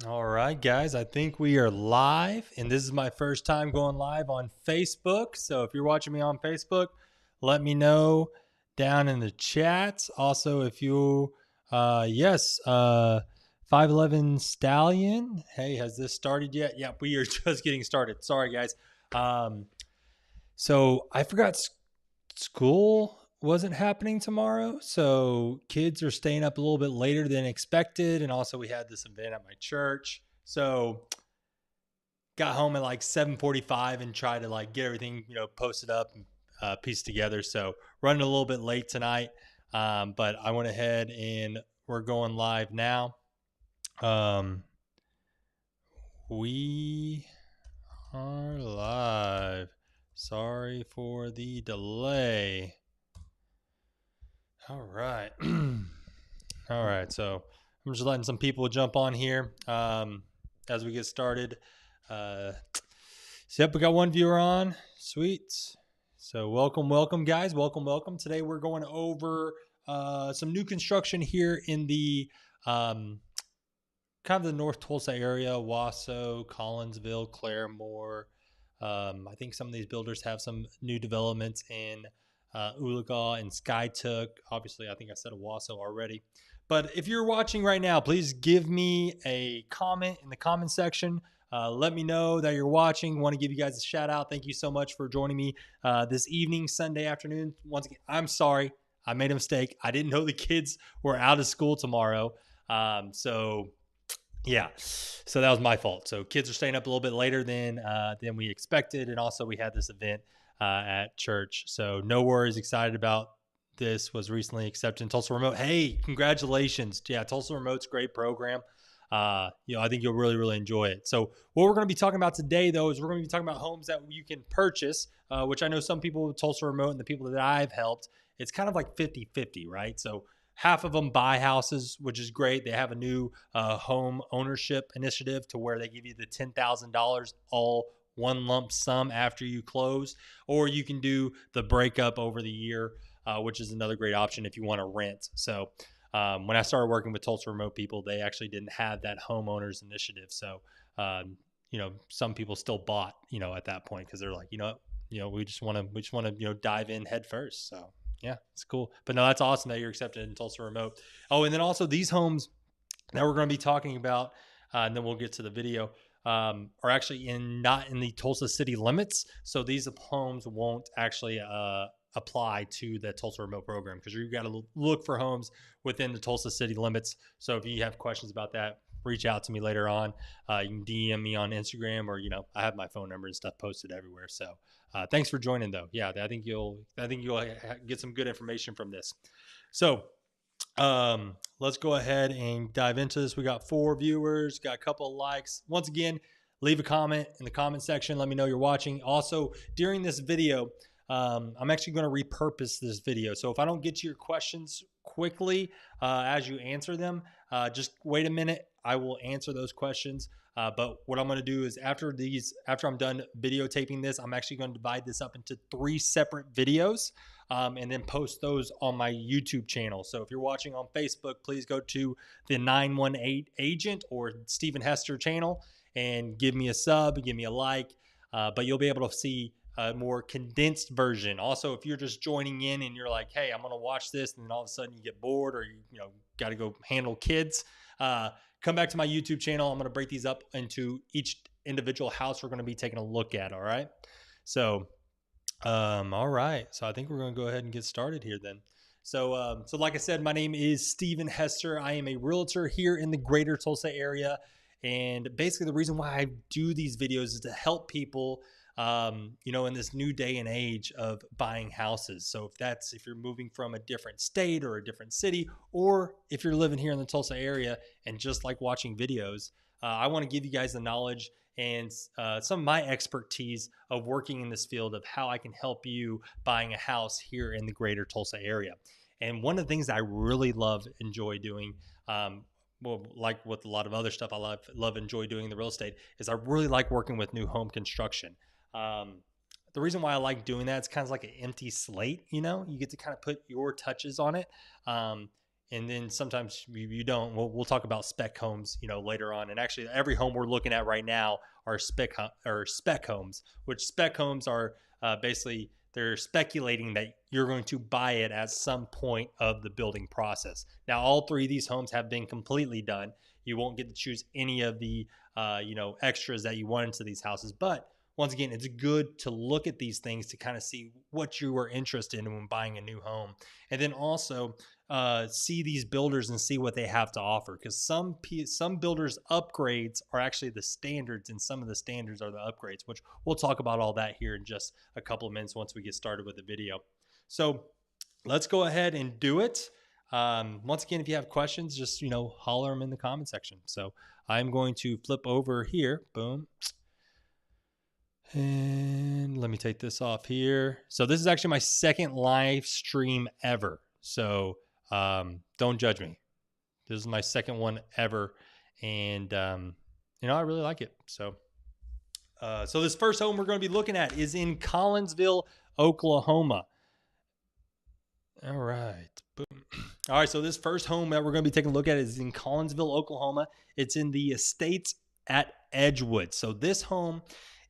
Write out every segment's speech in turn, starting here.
All right, guys, I think we are live, and this is my first time going live on Facebook. So if you're watching me on Facebook, let me know down in the chats. Also, if you, 511 Stallion. Hey, has this started yet? Yeah, we are just getting started. Sorry, guys. So I forgot school wasn't happening tomorrow, so kids are staying up a little bit later than expected, and also we had this event at my church, so got home at like 7:45 and tried to like get everything posted up and pieced together. So running a little bit late tonight, but I went ahead and we're going live now. We are live. Sorry for the delay. All right. All right. So I'm just letting some people jump on here as we get started. Yep, we got one viewer on. Sweet. So welcome, guys. Welcome. Today we're going over some new construction here in the kind of the North Tulsa area, Owasso, Collinsville, Claremore. I think some of these builders have some new developments in Oologah and Skytook. Obviously, I think I said Owasso already. But if you're watching right now, please give me a comment in the comment section. Let me know that you're watching. Want to give you guys a shout out. Thank you so much for joining me this evening, Sunday afternoon. Once again, I'm sorry. I made a mistake. I didn't know the kids were out of school tomorrow. So that was my fault. So kids are staying up a little bit later than we expected. And also we had this event at church. So no worries, excited about this. Was recently accepted in Tulsa Remote. Hey, congratulations. Yeah, Tulsa Remote's great program. I think you'll really enjoy it. So what we're going to be talking about today, though, is we're going to be talking about homes that you can purchase, which I know some people with Tulsa Remote and the people that I've helped, it's kind of like 50-50, right? So half of them buy houses, which is great. They have a new home ownership initiative to where they give you the $10,000 all one lump sum after you close, or you can do the breakup over the year, which is another great option if you want to rent. So when I started working with Tulsa Remote people, they actually didn't have that homeowners initiative. So, some people still bought, at that point, because they're like, we just want to, dive in head first. So yeah, it's cool. But no, that's awesome that you're accepted in Tulsa Remote. Oh, and then also these homes that we're going to be talking about, and then we'll get to the video, are actually not in the Tulsa city limits. So these homes won't actually apply to the Tulsa Remote program, because you've got to look for homes within the Tulsa city limits. So if you have questions about that, reach out to me later on. You can DM me on Instagram, or I have my phone number and stuff posted everywhere. So thanks for joining, though. Yeah, I think you'll get some good information from this. So let's go ahead and dive into this. We got 4 viewers, got a couple of likes. Once again, leave a comment in the comment section. Let me know you're watching. Also, during this video, I'm actually going to repurpose this video. So if I don't get to your questions quickly as you answer them, just wait a minute. I will answer those questions. But what I'm going to do is after I'm done videotaping this, I'm actually going to divide this up into 3 separate videos and then post those on my YouTube channel. So if you're watching on Facebook, please go to the 918 Agent or Stephen Hester channel and give me a sub, give me a like, but you'll be able to see a more condensed version. Also, if you're just joining in and you're like, hey, I'm going to watch this, and then all of a sudden you get bored, or you got to go handle kids, come back to my YouTube channel. I'm going to break these up into each individual house we're going to be taking a look at. All right. So, all right. So I think we're going to go ahead and get started here then. So like I said, my name is Stephen Hester. I am a realtor here in the greater Tulsa area. And basically the reason why I do these videos is to help people in this new day and age of buying houses. So if you're moving from a different state or a different city, or if you're living here in the Tulsa area and just like watching videos, I want to give you guys the knowledge and some of my expertise of working in this field of how I can help you buying a house here in the greater Tulsa area. And one of the things that I really enjoy doing, like with a lot of other stuff I enjoy doing in the real estate, is I really like working with new home construction. The reason why I like doing that, it's kind of like an empty slate, you get to kind of put your touches on it. and then sometimes you don't. We'll talk about spec homes, later on. And actually, every home we're looking at right now are spec homes, which spec homes are basically they're speculating that you're going to buy it at some point of the building process. Now, all three of these homes have been completely done. You won't get to choose any of the extras that you want into these houses, but once again, it's good to look at these things to kind of see what you are interested in when buying a new home. And then also see these builders and see what they have to offer. Because some builders' upgrades are actually the standards, and some of the standards are the upgrades, which we'll talk about all that here in just a couple of minutes once we get started with the video. So let's go ahead and do it. Once again, if you have questions, just, holler them in the comment section. So I'm going to flip over here. Boom. And let me take this off here. So this is actually my second live stream ever. So don't judge me. This is my second one ever. And, I really like it. So this first home we're going to be looking at is in Collinsville, Oklahoma. All right. Boom. All right. So this first home that we're going to be taking a look at is in Collinsville, Oklahoma. It's in the Estates at Edgewood. So this home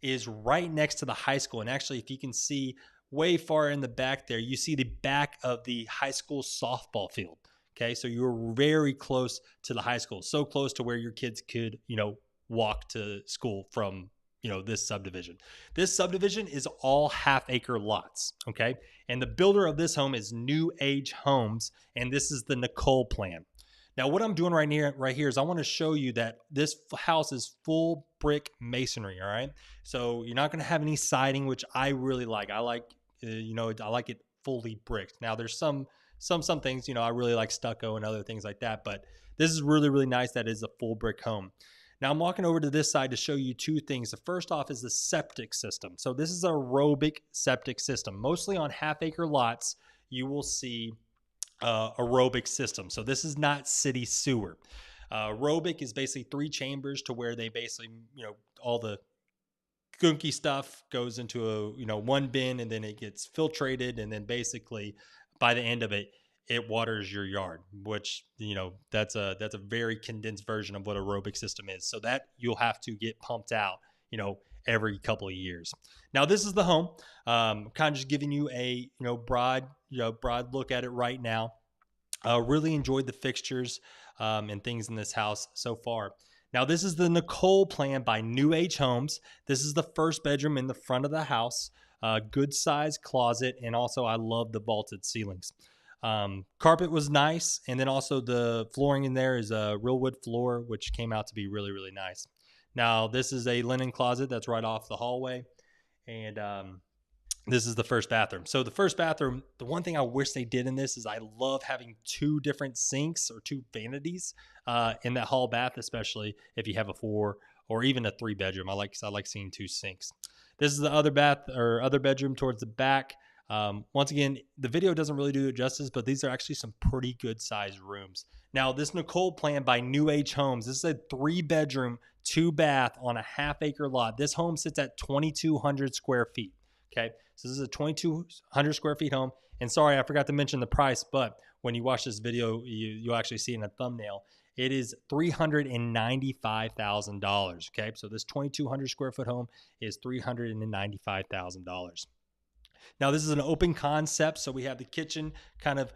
is right next to the high school. And actually, if you can see way far in the back there, you see the back of the high school softball field. Okay. So you're very close to the high school, so close to where your kids could, walk to school from, this subdivision. This subdivision is all half-acre lots. Okay. And the builder of this home is New Age Homes. And this is the Nicole plan. Now, what I'm doing right here is I want to show you that this house is full brick masonry, all right? So you're not going to have any siding, which I really like. I like, I like it fully bricked. Now, there's some things, I really like stucco and other things like that, but this is really, really nice that it is a full brick home. Now, I'm walking over to this side to show you two things. The first off is the septic system. So this is a aerobic septic system. Mostly on half-acre lots, you will see aerobic system. So this is not city sewer. Aerobic is basically 3 chambers to where they basically, all the gunky stuff goes into a, one bin, and then it gets filtrated. And then basically by the end of it, it waters your yard, which, that's a very condensed version of what aerobic system is. So that you'll have to get pumped out, every couple of years. Now, this is the home. Kind of just giving you a, broad look at it right now. Really enjoyed the fixtures and things in this house so far. Now, this is the Nicole plan by New Age Homes. This is the first bedroom in the front of the house. Good size closet. And also I love the vaulted ceilings. Carpet was nice. And then also the flooring in there is a real wood floor, which came out to be really, really nice. Now, this is a linen closet that's right off the hallway. And this is the first bathroom. So the first bathroom, the one thing I wish they did in this is I love having 2 different sinks or 2 vanities in that hall bath, especially if you have a 4 or even a 3 bedroom. I like seeing 2 sinks. This is the other bedroom towards the back. Once again, the video doesn't really do it justice, but these are actually some pretty good sized rooms. Now, this Nicole plan by New Age Homes, this is a 3 bedroom, 2 bath on a half-acre lot. This home sits at 2,200 square feet. Okay, so this is a 2,200 square feet home. And sorry, I forgot to mention the price, but when you watch this video, you'll actually see it in a thumbnail. It is $395,000. Okay, so this 2,200 square foot home is $395,000. Now, this is an open concept, so we have the kitchen kind of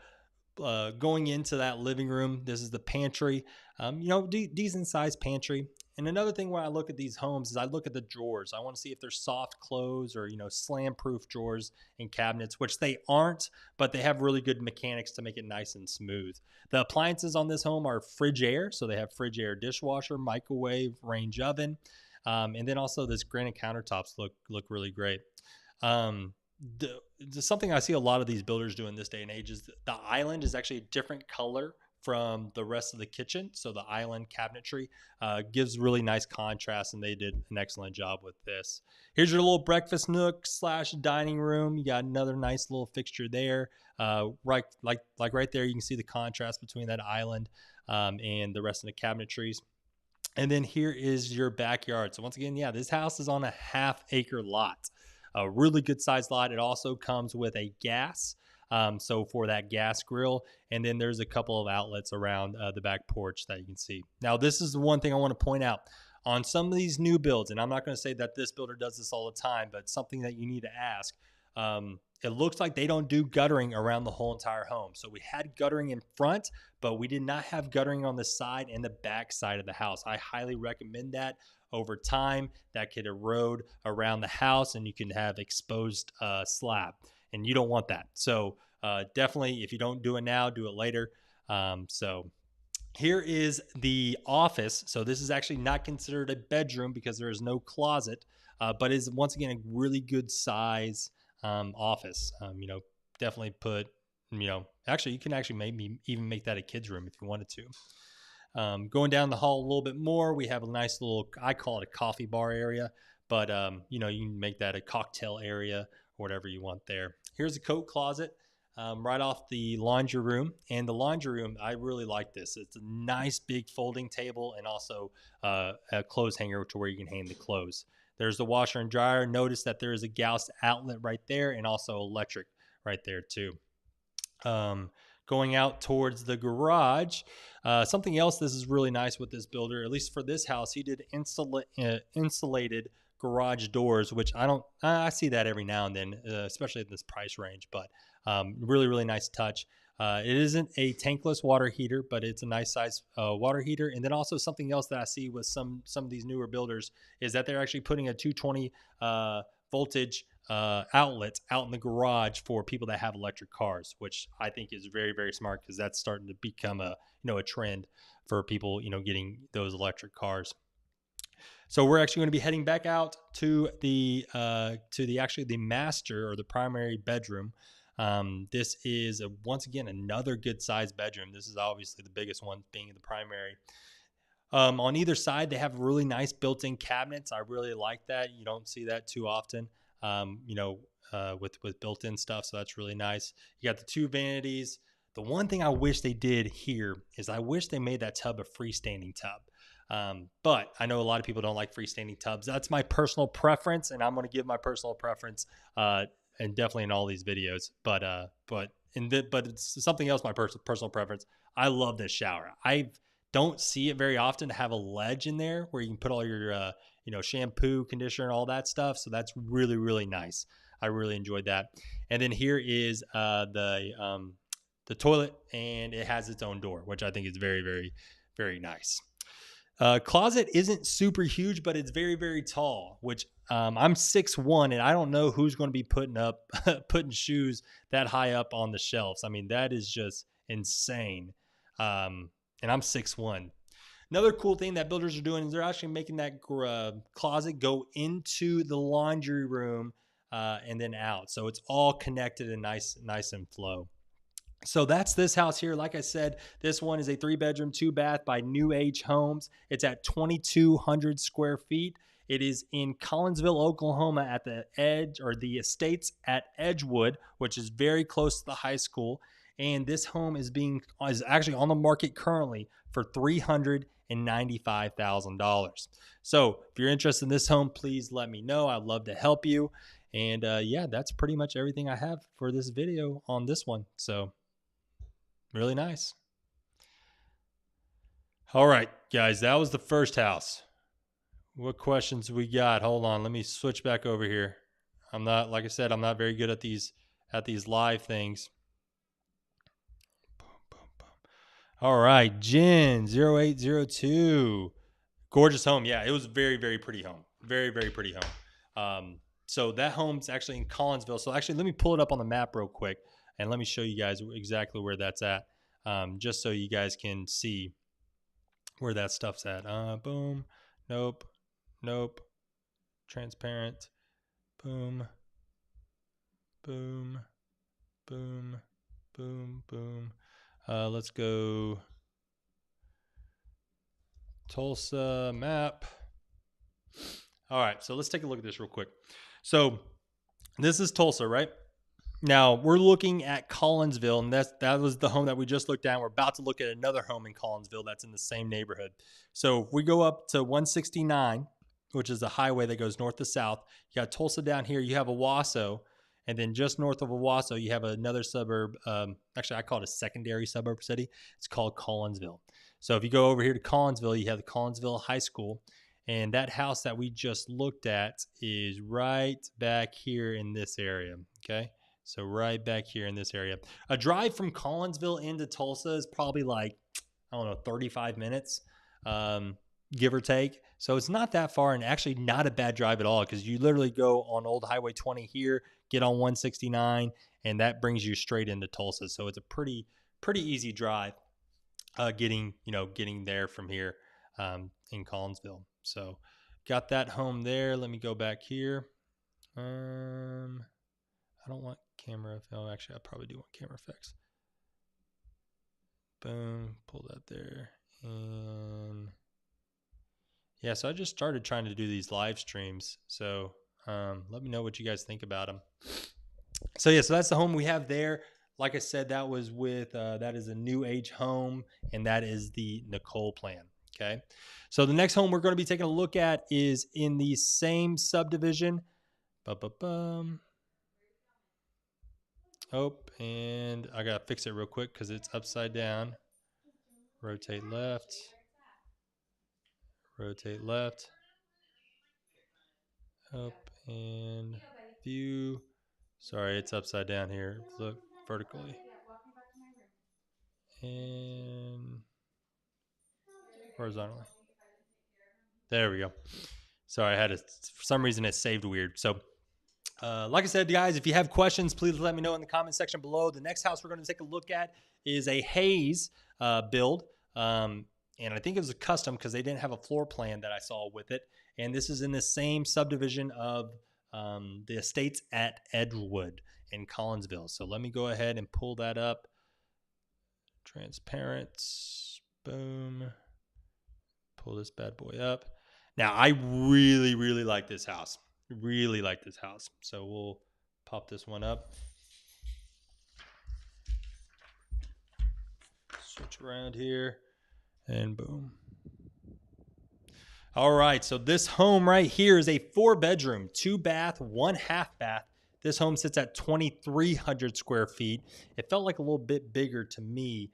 going into that living room. This is the pantry, decent sized pantry. And another thing when I look at these homes is I look at the drawers. I want to see if there's soft close or, slam proof drawers and cabinets, which they aren't, but they have really good mechanics to make it nice and smooth. The appliances on this home are Frigidaire. So they have Frigidaire dishwasher, microwave, range oven. And then also this granite countertops look really great. Something I see a lot of these builders do in this day and age is the island is actually a different color from the rest of the kitchen. So the island cabinetry gives really nice contrast, and they did an excellent job with this. Here's your little breakfast nook / dining room. You got another nice little fixture there. Right there, you can see the contrast between that island and the rest of the cabinetries. And then here is your backyard. So once again, this house is on a half-acre lot. A really good sized lot. It also comes with a gas. So for that gas grill, and then there's a couple of outlets around the back porch that you can see. Now, this is the one thing I want to point out on some of these new builds, and I'm not going to say that this builder does this all the time, but something that you need to ask. It looks like they don't do guttering around the whole entire home. So we had guttering in front, but we did not have guttering on the side and the back side of the house. I highly recommend that. Over time, that could erode around the house and you can have exposed slab, and you don't want that. So definitely, if you don't do it now, do it later. So here is the office. So this is actually not considered a bedroom because there is no closet, but is once again a really good size office. Definitely put, actually you can actually maybe even make that a kid's room if you wanted to. Going down the hall a little bit more, we have a nice little, I call it a coffee bar area, but you can make that a cocktail area or whatever you want there. Here's a coat closet right off the laundry room. And the laundry room, I really like this. It's a nice big folding table and also a clothes hanger to where you can hang the clothes. There's the washer and dryer. Notice that there is a Gauss outlet right there and also electric right there too. Going out towards the garage, something else this is really nice with this builder, at least for this house, he did insulated garage doors, which I see that every now and then, especially at this price range, but really, really nice touch. It isn't a tankless water heater, but it's a nice size water heater. And then also something else that I see with some of these newer builders is that they're actually putting a 220 voltage outlets out in the garage for people that have electric cars, which I think is very, very smart because that's starting to become a trend for people getting those electric cars. So we're actually going to be heading back out to the master or the primary bedroom. This is once again another good sized bedroom. This is obviously the biggest one, being the primary. On either side, they have really nice built-in cabinets. I really like that. You don't see that too often, with built-in stuff. So that's really nice. You got the two vanities. The one thing I wish they did here is I wish they made that tub a freestanding tub. But I know a lot of people don't like freestanding tubs. That's my personal preference, and I'm going to give my personal preference, and definitely in all these videos. But it's something else. My personal preference. I love this shower. I don't see it very often to have a ledge in there where you can put all your shampoo, conditioner, all that stuff. So that's really, really nice. I really enjoyed that. And then here is the toilet, and it has its own door, which I think is very, very, very nice. Closet isn't super huge, but it's very, very tall, which I'm 6'1", and I don't know who's going to be putting shoes that high up on the shelves. I mean, that is just insane. And I'm 6'1". Another cool thing that builders are doing is they're actually making that closet go into the laundry room and then out. So it's all connected and nice and flow. So that's this house here. Like I said, this one is a 3-bedroom, 2-bath by New Age Homes. It's at 2,200 square feet. It is in Collinsville, Oklahoma, at the edge, or the estates at Edgewood, which is very close to the high school. And this home is actually on the market currently for $395,000. So if you're interested in this home, please let me know. I'd love to help you. And yeah, that's pretty much everything I have for this video on this one. So really nice. All right, guys, that was the first house. What questions we got? Hold on, let me switch back over here. Like I said, I'm not very good at these live things. All right, Jen 0802. Gorgeous home. Yeah, it was a very, very pretty home. Very, very pretty home. So that home's actually in Collinsville. So actually, let me pull it up on the map real quick, and let me show you guys exactly where that's at, just so you guys can see where that stuff's at. Boom. Nope. Transparent. Boom. Boom. Boom. Boom. Boom. Let's go Tulsa map. All right, so let's take a look at this real quick. So this is Tulsa, right? Now we're looking at Collinsville, and that was the home that we just looked at. We're about to look at another home in Collinsville that's in the same neighborhood. So if we go up to 169, which is the highway that goes north to south, you got Tulsa down here. You have Owasso, And then just north of Owasso, you have another suburb. Actually, I call it a secondary suburb city. It's called Collinsville. So if you go over here to Collinsville, you have the Collinsville High School. And that house that we just looked at is right back here in this area. Okay. So right back here in this area. A drive from Collinsville into Tulsa is probably like, I don't know, 35 minutes, give or take. So it's not that far, and actually not a bad drive at all, because you literally go on Old Highway 20 here, get on 169, and that brings you straight into Tulsa. So it's a pretty easy drive getting there from here in Collinsville. So got that home there. Let me go back here. I don't want camera. Oh, actually, I probably do want camera effects. Boom, pull that there. And yeah, so I just started trying to do these live streams. So let me know what you guys think about them. So yeah, so that's the home we have there. Like I said, that was with, that is a new age home, and that is the Nicole plan. Okay. So the next home we're going to be taking a look at is in the same subdivision. Oh, and I got to fix it real quick because it's upside down. Rotate left. Rotate left. Up and view. Sorry, it's upside down here. Look vertically. And horizontally. There we go. Sorry, I had for some reason it saved weird. So like I said, guys, if you have questions, please let me know in the comment section below. The next house we're going to take a look at is a Hayes build. And I think it was a custom because they didn't have a floor plan that I saw with it. And this is in the same subdivision of the estates at Edgewood in Collinsville. So let me go ahead and pull that up. Transparent. Boom. Pull this bad boy up. Now, I really, really like this house. Really like this house. So we'll pop this one up. Switch around here. And boom. All right. So this home right here is a 4-bedroom, 2-bath, 1/2 bath. This home sits at 2,300 square feet. It felt like a little bit bigger to me,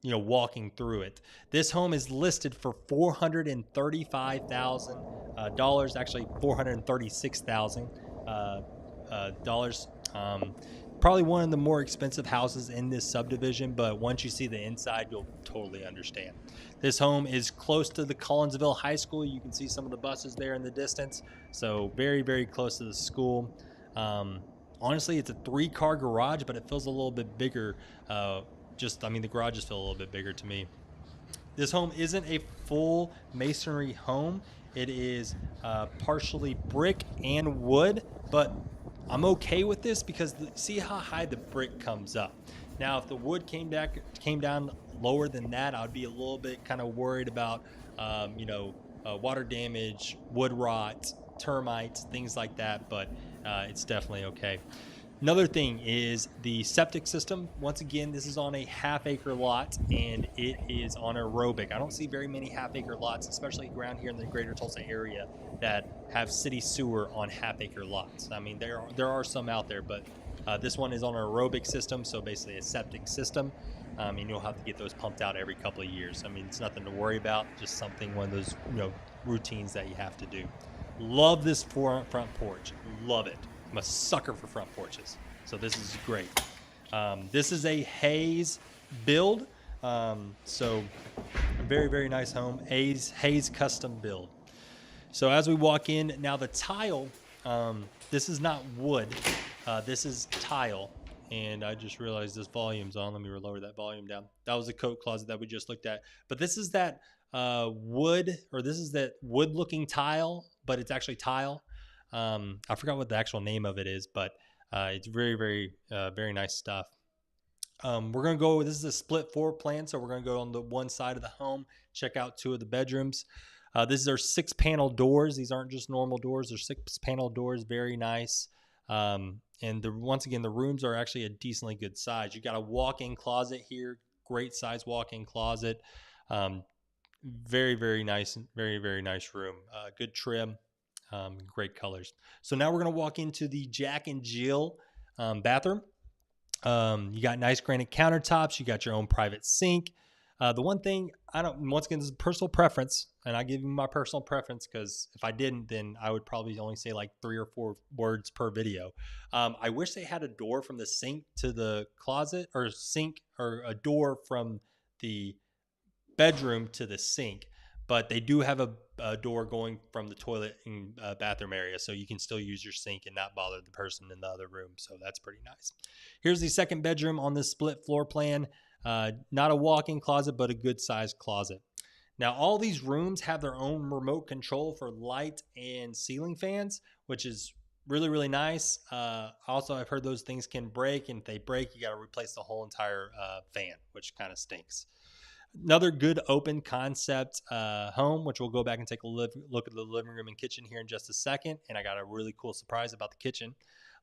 walking through it. This home is listed for $435,000, actually $436,000. Probably one of the more expensive houses in this subdivision, but once you see the inside, you'll totally understand. This home is close to the Collinsville High School. You can see some of the buses there in the distance. So very, very close to the school. Honestly, it's a 3-car garage, but it feels a little bit bigger. The garages feel a little bit bigger to me. This home isn't a full masonry home. It is partially brick and wood, but I'm okay with this because see how high the brick comes up. Now, if the wood came down lower than that, I'd be a little bit kind of worried about, water damage, wood rot, termites, things like that, but it's definitely okay. Another thing is the septic system. Once again, this is on a 1/2-acre lot, and it is on aerobic. I don't see very many 1/2-acre lots, especially around here in the greater Tulsa area, that have city sewer on 1/2-acre lots. I mean, there are some out there, but this one is on an aerobic system, so basically a septic system, and you'll have to get those pumped out every couple of years. I mean, it's nothing to worry about, just one of those routines that you have to do. Love this front porch. Love it. I'm a sucker for front porches, so this is great. This is a Hayes build, so very, very nice home. Hayes custom build. So as we walk in, now the tile, this is not wood, this is tile, and I just realized this volume's on. Let me lower that volume down. That was the coat closet that we just looked at, but this is that wood-looking tile, but it's actually tile. I forgot what the actual name of it is, but it's very, very, very nice stuff. We're going to go, this is a split floor plan, so we're going to go on the one side of the home, check out 2 of the bedrooms. This is our 6-panel doors. These aren't just normal doors. They're 6-panel doors, very nice. And once again, the rooms are actually a decently good size. You got a walk-in closet here, great size walk-in closet. Very, very nice, very, very nice room. Good trim. Great colors. So now we're going to walk into the Jack and Jill bathroom. You got nice granite countertops. You got your own private sink. The one thing once again, this is personal preference, and I give you my personal preference because if I didn't, then I would probably only say like 3 or 4 words per video. I wish they had a door from the sink to the closet, or a door from the bedroom to the sink, but they do have a door going from the toilet and bathroom area, so you can still use your sink and not bother the person in the other room. So that's pretty nice. Here's the second bedroom on this split floor plan. Not a walk-in closet, but a good sized closet. Now, all these rooms have their own remote control for light and ceiling fans, which is really, really nice. Also, I've heard those things can break, and if they break, you got to replace the whole entire fan, which kind of stinks. Another good open concept home, which we'll go back and take a look at the living room and kitchen here in just a second. And I got a really cool surprise about the kitchen.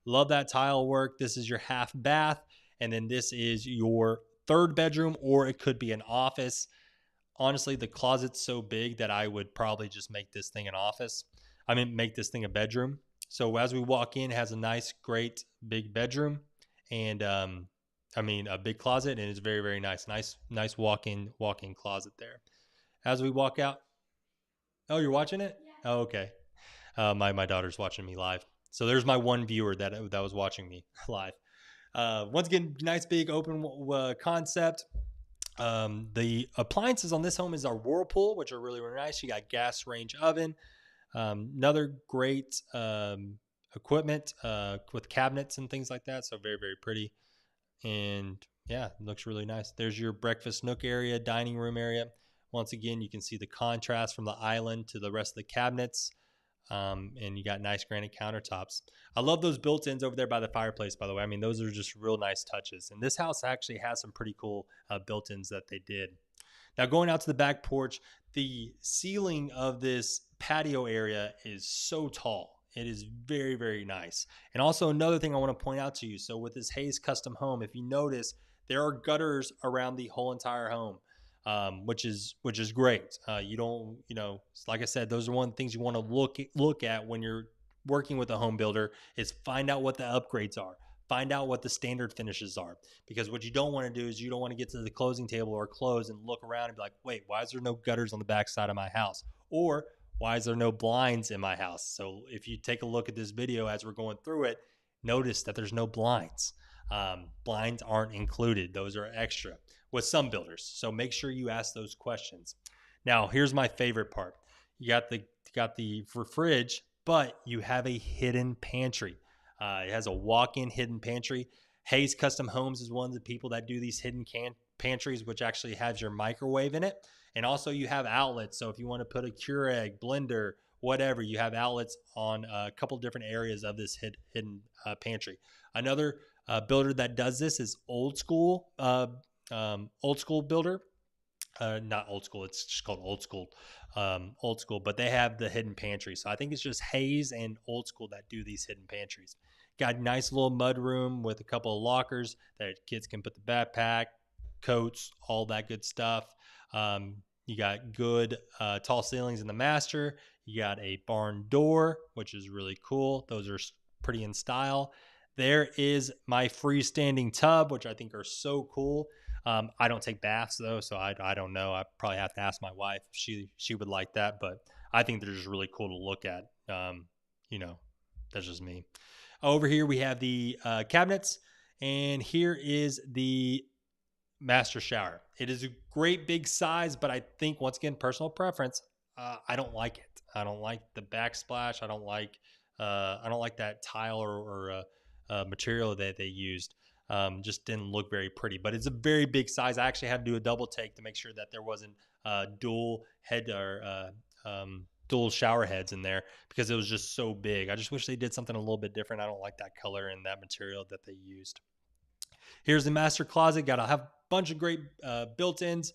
Love that tile work. This is your half bath, and then this is your third bedroom, or it could be an office. Honestly, the closet's so big that I would probably just make this thing an office. Make this thing a bedroom. So as we walk in, it has a nice, great big bedroom, and a big closet, and it's very, very nice. Nice walk-in closet there. As we walk out, oh, you're watching it? Yeah. Oh, okay. My daughter's watching me live. So there's my one viewer that was watching me live. Once again, nice big open concept. The appliances on this home is our Whirlpool, which are really, really nice. You got gas range oven. Another great equipment with cabinets and things like that. So very, very pretty. And yeah, it looks really nice. There's your breakfast nook area, dining room area. Once again, you can see the contrast from the island to the rest of the cabinets. And you got nice granite countertops. I love those built-ins over there by the fireplace, by the way. Those are just real nice touches. And this house actually has some pretty cool built-ins that they did. Now, going out to the back porch, the ceiling of this patio area is so tall. It is very, very nice. And also another thing I want to point out to you. So with this Hayes custom home, if you notice, there are gutters around the whole entire home. Which is great. Like I said, those are one of the things you want to look at when you're working with a home builder, is find out what the upgrades are. Find out what the standard finishes are. Because what you don't want to do is you don't want to get to the closing table or close and look around and be like, wait, why is there no gutters on the back side of my house? Or why is there no blinds in my house? So if you take a look at this video as we're going through it, notice that there's no blinds. Blinds aren't included. Those are extra with some builders. So make sure you ask those questions. Now, here's my favorite part. You got the fridge, but you have a hidden pantry. It has a walk-in hidden pantry. Hayes Custom Homes is one of the people that do these hidden pantries, which actually has your microwave in it. And also you have outlets. So if you want to put a Keurig, blender, whatever, you have outlets on a couple different areas of this hidden pantry. Another builder that does this is Old School builder. Not Old School, it's just called Old School, but they have the hidden pantry. So I think it's just Hayes and Old School that do these hidden pantries. Got a nice little mud room with a couple of lockers that kids can put the backpack, coats, all that good stuff. You got good tall ceilings in the master. You got a barn door, which is really cool. Those are pretty in style. There is my freestanding tub, which I think are so cool. I don't take baths though, so I don't know. I probably have to ask my wife. She would like that, but I think they're just really cool to look at. That's just me. Over here we have the cabinets, and here is the master shower. It is a great big size, but I think, once again, personal preference, I don't like it. I don't like the backsplash. I don't like that tile or material that they used. Just didn't look very pretty, but it's a very big size. I actually had to do a double take to make sure that there wasn't dual head or dual shower heads in there, because it was just so big. I just wish they did something a little bit different. I don't like that color and that material that they used. Here's the master closet. Got to have a bunch of great built-ins,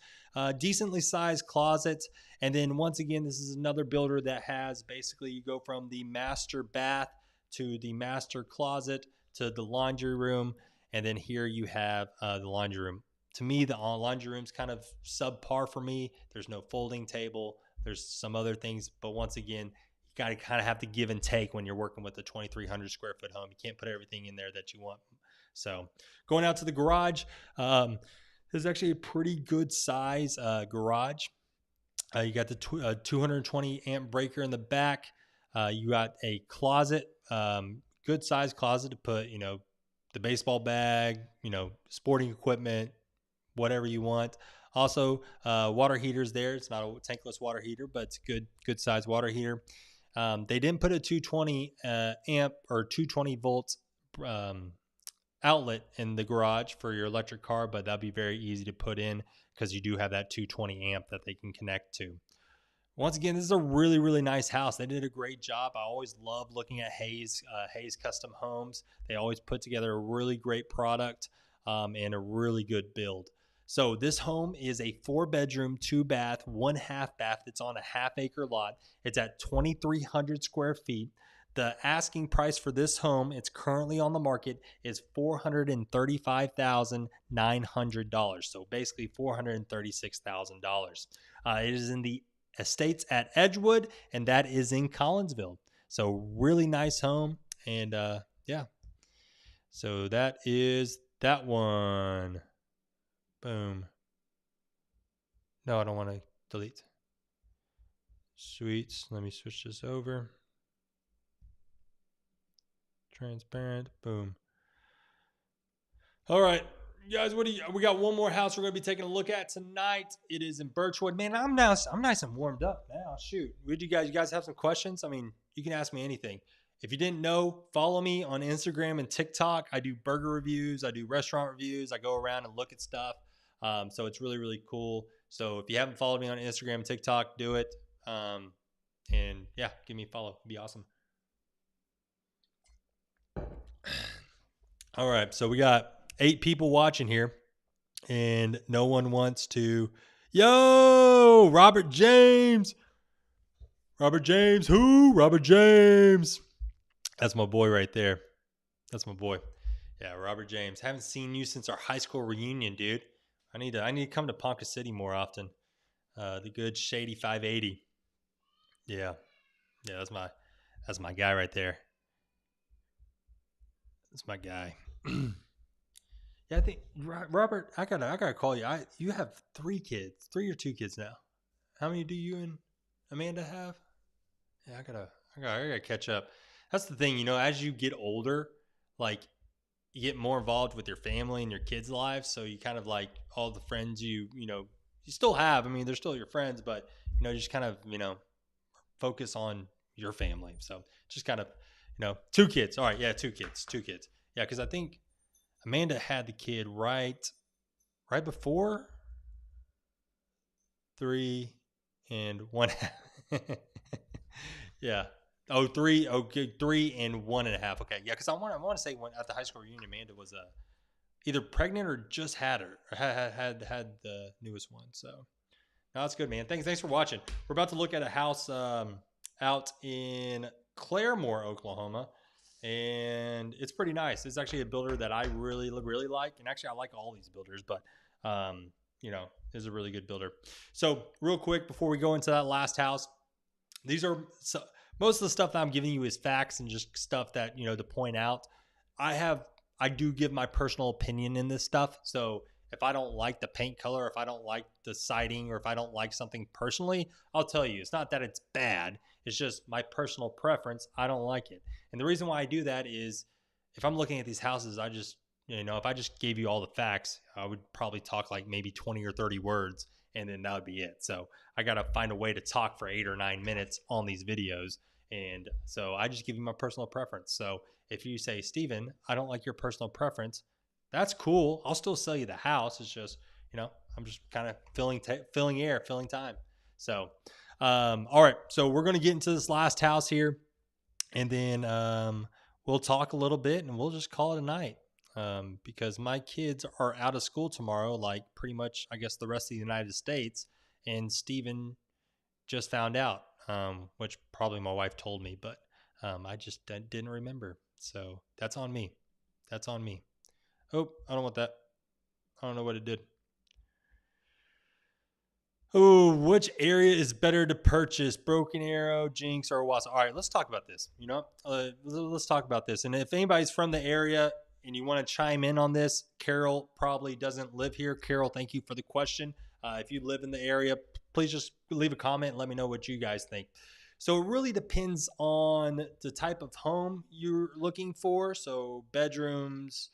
decently sized closets. And then once again, this is another builder that has, basically, you go from the master bath to the master closet to the laundry room. And then here you have the laundry room. To me, the laundry room's kind of subpar for me. There's no folding table. There's some other things. But once again, you got to kind of have to give and take when you're working with a 2,300 square foot home. You can't put everything in there that you want. So going out to the garage, this is actually a pretty good size garage. You got the 220 amp breaker in the back. You got a closet, good size closet to put, the baseball bag, sporting equipment, whatever you want. Also, water heaters there. It's not a tankless water heater, but it's good size water heater. They didn't put a 220 amp or 220 volts outlet in the garage for your electric car, but that'd be very easy to put in because you do have that 220 amp that they can connect to. Once again, this is a really, really nice house. They did a great job. I always love looking at Hayes Custom Homes. They always put together a really great product and a really good build. So this home is a 4-bedroom, 2-bath, 1/2 bath. It's on a 1/2 acre lot. It's at 2,300 square feet. The asking price for this home, it's currently on the market, is $435,900. So basically $436,000. It is in the Estates at Edgewood, and that is in Collinsville. So really nice home. And yeah, so that is that one. Boom. No, I don't want to delete. Sweet. Let me switch this over. Transparent. Boom. All right, guys. We got one more house we're gonna be taking a look at tonight. It is in Birchwood. Man, I'm nice and warmed up now. Shoot. You guys have some questions? I mean, you can ask me anything. If you didn't know, follow me on Instagram and TikTok. I do burger reviews. I do restaurant reviews. I go around and look at stuff. So it's really, really cool. So if you haven't followed me on Instagram and TikTok, do it. And yeah, give me a follow. It'd be awesome. All right. So we got 8 people watching here, and no one wants to. Yo, Robert James. Robert James. Who? Robert James. That's my boy right there. That's my boy. Yeah, Robert James. Haven't seen you since our high school reunion, dude. I need to come to Ponca City more often. The good Shady 580. Yeah, that's my guy right there. That's my guy. Yeah, I think Robert. I gotta call you. You have 3 kids, 3 or 2 kids now. How many do you and Amanda have? Yeah, I gotta catch up. That's the thing, as you get older, like you get more involved with your family and your kids' lives. So you kind of like all the friends you still have. I mean, they're still your friends, but just kind of focus on your family. So just kind of 2 kids. All right, yeah, 2 kids. Yeah, because I think Amanda had the kid right before 3 and 1/2. Yeah. Oh, 3. Okay, 3 and 1.5. Okay, yeah, because I want to say when at the high school reunion, Amanda was either pregnant or just had her, or had the newest one. So no, that's good, man. Thanks for watching. We're about to look at a house out in Claremore, Oklahoma, and it's pretty nice. It's actually a builder that I really like, and actually I like all these builders, but is a really good builder. So real quick before we go into that last house, these are most of the stuff that I'm giving you is facts and just stuff that to point out. I do give my personal opinion in this stuff. So if I don't like the paint color, if I don't like the siding, or if I don't like something personally, I'll tell you. It's not that it's bad. It's just my personal preference. I don't like it. And the reason why I do that is if I'm looking at these houses, I just, if I just gave you all the facts, I would probably talk like maybe 20 or 30 words, and then that would be it. So I got to find a way to talk for 8 or 9 minutes on these videos. And so I just give you my personal preference. So if you say, Steven, I don't like your personal preference, that's cool. I'll still sell you the house. It's just, I'm just kind of filling air, filling time. So, all right. So we're going to get into this last house here, and then we'll talk a little bit, and we'll just call it a night. Because my kids are out of school tomorrow, like pretty much, I guess, the rest of the United States. And Steven just found out, which probably my wife told me, but I just didn't remember. So that's on me. Oh, I don't want that. I don't know what it did. Oh, which area is better to purchase, Broken Arrow, Jinx, or Owasso? All right, let's talk about this. Let's talk about this. And if anybody's from the area and you want to chime in on this, Carol probably doesn't live here. Carol, thank you for the question. If you live in the area, please just leave a comment and let me know what you guys think. So it really depends on the type of home you're looking for. So bedrooms,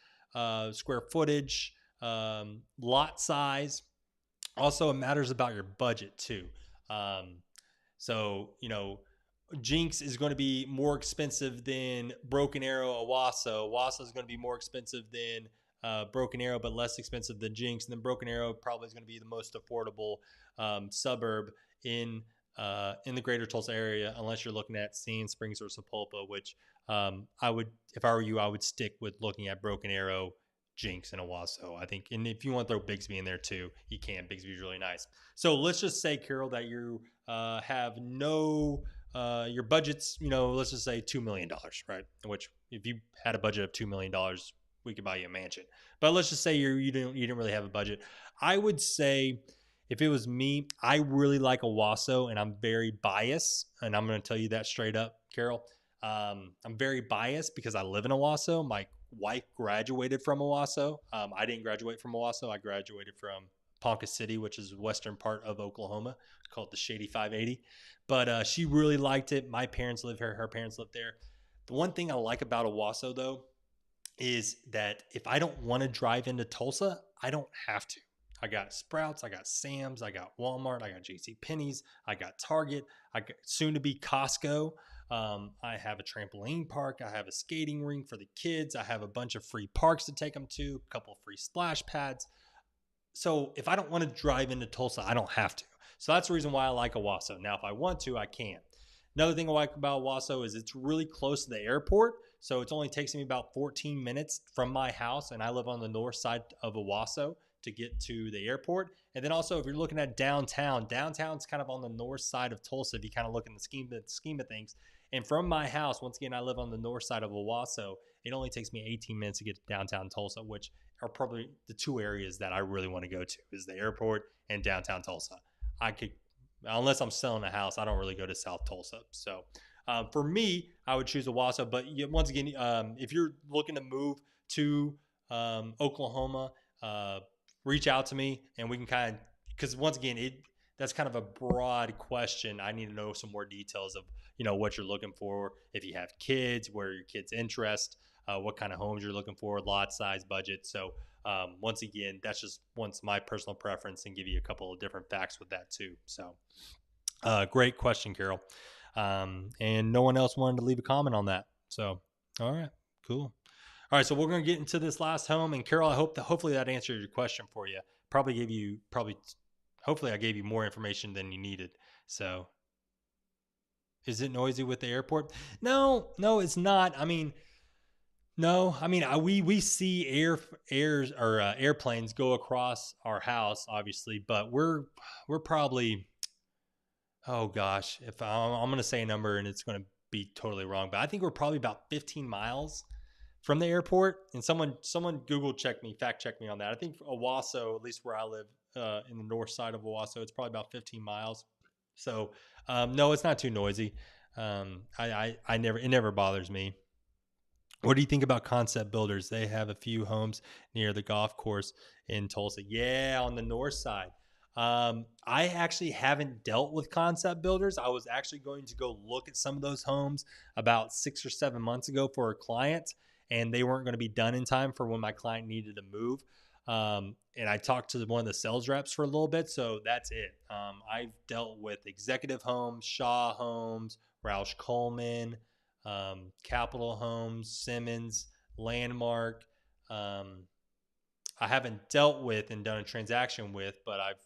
square footage, lot size. Also, it matters about your budget too. Um, so, Jinx is going to be more expensive than Broken Arrow Owasso. Owasso is going to be more expensive than Broken Arrow, but less expensive than Jinx. And then Broken Arrow probably is going to be the most affordable suburb in the greater Tulsa area, unless you're looking at Sand Springs or Sapulpa, which I would, if I were you, I would stick with looking at Broken Arrow, Jinx, and Owasso. I think, and if you want to throw Bigsby in there too, you can. Bigsby's really nice. So let's just say, Carol, that you have no, your budget's, let's just say $2 million, right? Which, if you had a budget of $2 million, we could buy you a mansion. But let's just say you didn't really have a budget. I would say, if it was me, I really like Owasso, and I'm very biased, and I'm going to tell you that straight up, Carol. I'm very biased because I live in Owasso. My wife graduated from Owasso. I didn't graduate from Owasso. I graduated from Ponca City, which is the western part of Oklahoma, called the Shady 580. But she really liked it. My parents live here. Her parents live there. The one thing I like about Owasso, though, is that if I don't want to drive into Tulsa, I don't have to. I got Sprouts, I got Sam's, I got Walmart, I got JC Penney's, I got Target, I got soon to be Costco. I have a trampoline park, I have a skating rink for the kids, I have a bunch of free parks to take them to, a couple of free splash pads. So if I don't want to drive into Tulsa, I don't have to. So that's the reason why I like Owasso. Now, if I want to, I can. Another thing I like about Owasso is it's really close to the airport. So it only takes me about 14 minutes from my house, and I live on the north side of Owasso, to get to the airport. And then also, if you're looking at downtown's kind of on the north side of Tulsa, if you kind of look in the scheme of things. And from my house, once again, I live on the north side of Owasso. It only takes me 18 minutes to get to downtown Tulsa, which are probably the two areas that I really want to go to, is the airport and downtown Tulsa. I could, unless I'm selling a house, I don't really go to South Tulsa. So for me, I would choose Owasso. But once again, if you're looking to move to Oklahoma, reach out to me and we can kind of, because once again, that's kind of a broad question. I need to know some more details of what you're looking for, if you have kids, where your kids' interest, what kind of homes you're looking for, lot size, budget. So once again, that's just my personal preference, and give you a couple of different facts with that too. So great question, Carol. And no one else wanted to leave a comment on that. So all right, cool. All right, so we're going to get into this last home, and Carol, I hope that hopefully that answered your question for you. Hopefully I gave you more information than you needed. So, is it noisy with the airport? No, it's not. I mean, no, I mean we see airplanes go across our house, obviously, but we're probably, oh gosh, if I'm going to say a number and it's going to be totally wrong, but I think we're probably about 15 miles from the airport. And someone fact check me on that. I think Owasso, at least where I live, in the north side of Owasso, it's probably about 15 miles. So no, it's not too noisy. It never bothers me. What do you think about Concept Builders? They have a few homes near the golf course in Tulsa. Yeah, on the north side. I actually haven't dealt with Concept Builders. I was actually going to go look at some of those homes about 6 or 7 months ago for a client, and they weren't going to be done in time for when my client needed to move. And I talked to one of the sales reps for a little bit, so that's it. I've dealt with Executive Homes, Shaw Homes, Roush Coleman, Capital Homes, Simmons, Landmark. I haven't dealt with and done a transaction with, but I've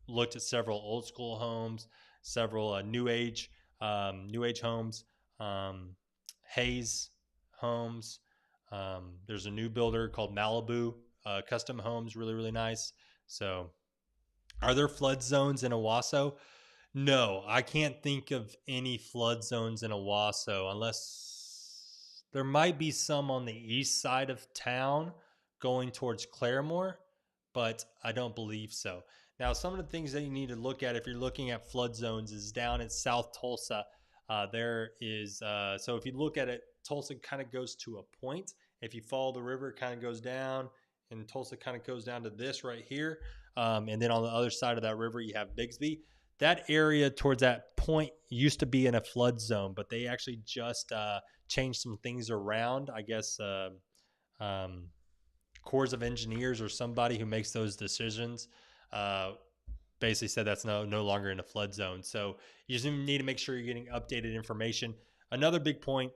looked at several old school homes, several new age homes, Hayes Homes. There's a new builder called Malibu Custom Homes, really, really nice. So, are there flood zones in Owasso? No, I can't think of any flood zones in Owasso, unless there might be some on the east side of town going towards Claremore, but I don't believe so. Now, some of the things that you need to look at if you're looking at flood zones is down in South Tulsa. There is, so if you look at it, Tulsa kind of goes to a point. If you follow the river, it kind of goes down, and Tulsa kind of goes down to this right here. And then on the other side of that river, you have Bigsby. That area towards that point used to be in a flood zone, but they actually just changed some things around. I guess Corps of Engineers or somebody who makes those decisions uh, basically said that's no longer in a flood zone. So you just need to make sure you're getting updated information. Another big point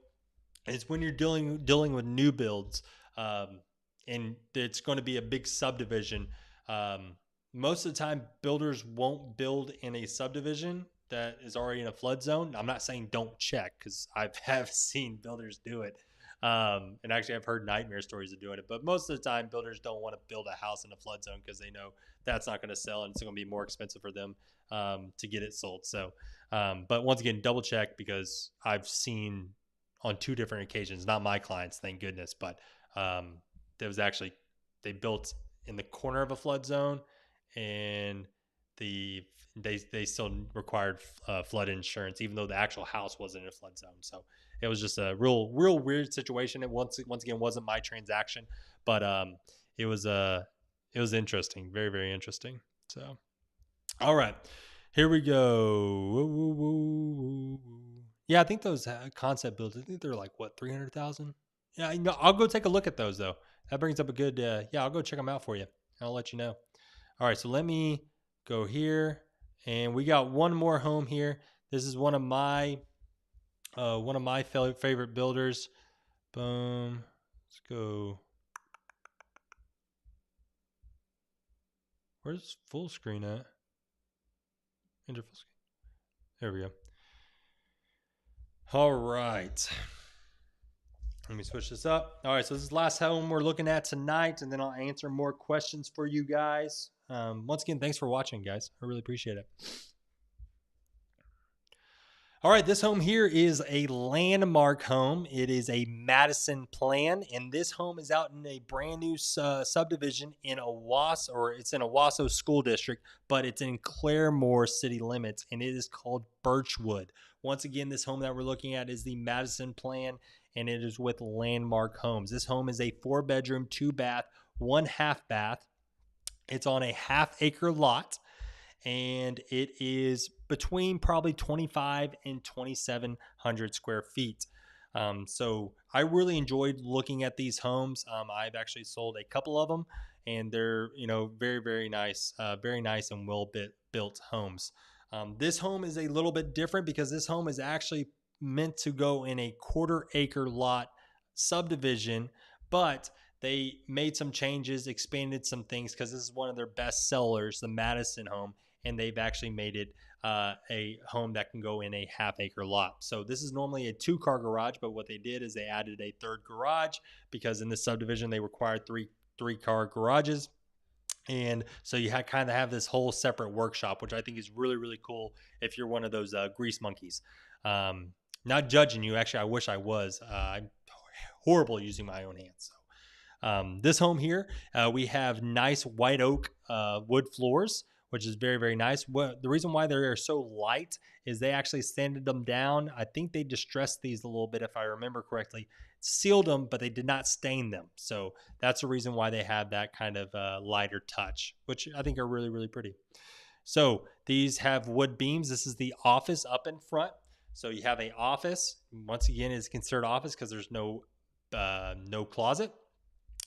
is when you're dealing with new builds, and it's going to be a big subdivision. Most of the time, builders won't build in a subdivision that is already in a flood zone. I'm not saying don't check, because I have seen builders do it. And actually, I've heard nightmare stories of doing it. But most of the time, builders don't want to build a house in a flood zone because they know that's not going to sell and it's going to be more expensive for them to get it sold. So, but once again, double check, because I've seen on 2 different occasions, not my clients, thank goodness, but there was actually, they built in the corner of a flood zone, and they still required flood insurance, even though the actual house wasn't in a flood zone. So it was just a real weird situation. It once again wasn't my transaction, but it was interesting, very, very interesting. So, all right, here we go. Yeah, I think those concept builds, I think they're like what, 300,000. Yeah, I'll go take a look at those though. That brings up a good. Yeah, I'll go check them out for you. I'll let you know. All right, so let me go here, and we got one more home here. This is one of my favorite builders. Boom. Let's go. Where's full screen at? Enter full screen. There we go. All right. Let me switch this up. All right, so this is the last home we're looking at tonight, and then I'll answer more questions for you guys. Once again, thanks for watching, guys. I really appreciate it. All right, this home here is a landmark home. It is a Madison plan, and this home is out in a brand new subdivision in Owasso, or it's in Owasso School District, but it's in Claremore city limits, and it is called Birchwood. Once again, this home that we're looking at is the Madison plan, and it is with Landmark Homes. This home is a 4-bedroom, 2-bath, 1/2 bath. It's on a 1/2 acre lot, and it is between probably 25 and 2,700 square feet. So I really enjoyed looking at these homes. I've actually sold a couple of them, and they're very, very nice and well built homes. This home is a little bit different because this home is actually meant to go in a 1/4 acre lot subdivision, but they made some changes, expanded some things, because this is one of their best sellers, the Madison home, and they've actually made it a home that can go in a 1/2 acre lot. So this is normally a 2-car garage, but what they did is they added a 3rd garage, because in this subdivision they required 3-car garages. And so you kind of have this whole separate workshop, which I think is really, really cool if you're one of those grease monkeys. Not judging you. Actually, I wish I was. I'm horrible using my own hands. So this home here, we have nice white oak wood floors, which is very, very nice. The reason why they are so light is they actually sanded them down. I think they distressed these a little bit, if I remember correctly. Sealed them, but they did not stain them. So that's the reason why they have that kind of lighter touch, which I think are really, really pretty. So these have wood beams. This is the office up in front. So you have an office. Once again, it's considered office because there's no closet.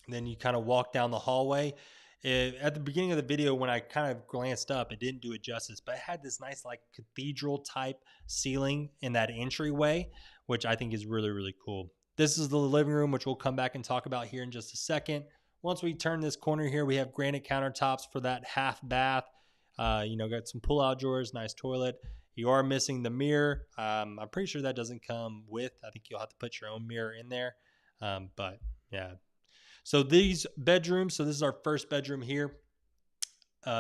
And then you kind of walk down the hallway. At the beginning of the video, when I kind of glanced up, it didn't do it justice, but it had this nice like cathedral type ceiling in that entryway, which I think is really, really cool. This is the living room, which we'll come back and talk about here in just a second. Once we turn this corner here, we have granite countertops for that 1/2 bath. Got some pull-out drawers, nice toilet. You are missing the mirror. I'm pretty sure that doesn't come with. I think you'll have to put your own mirror in there. But yeah. So these bedrooms, so this is our first bedroom here.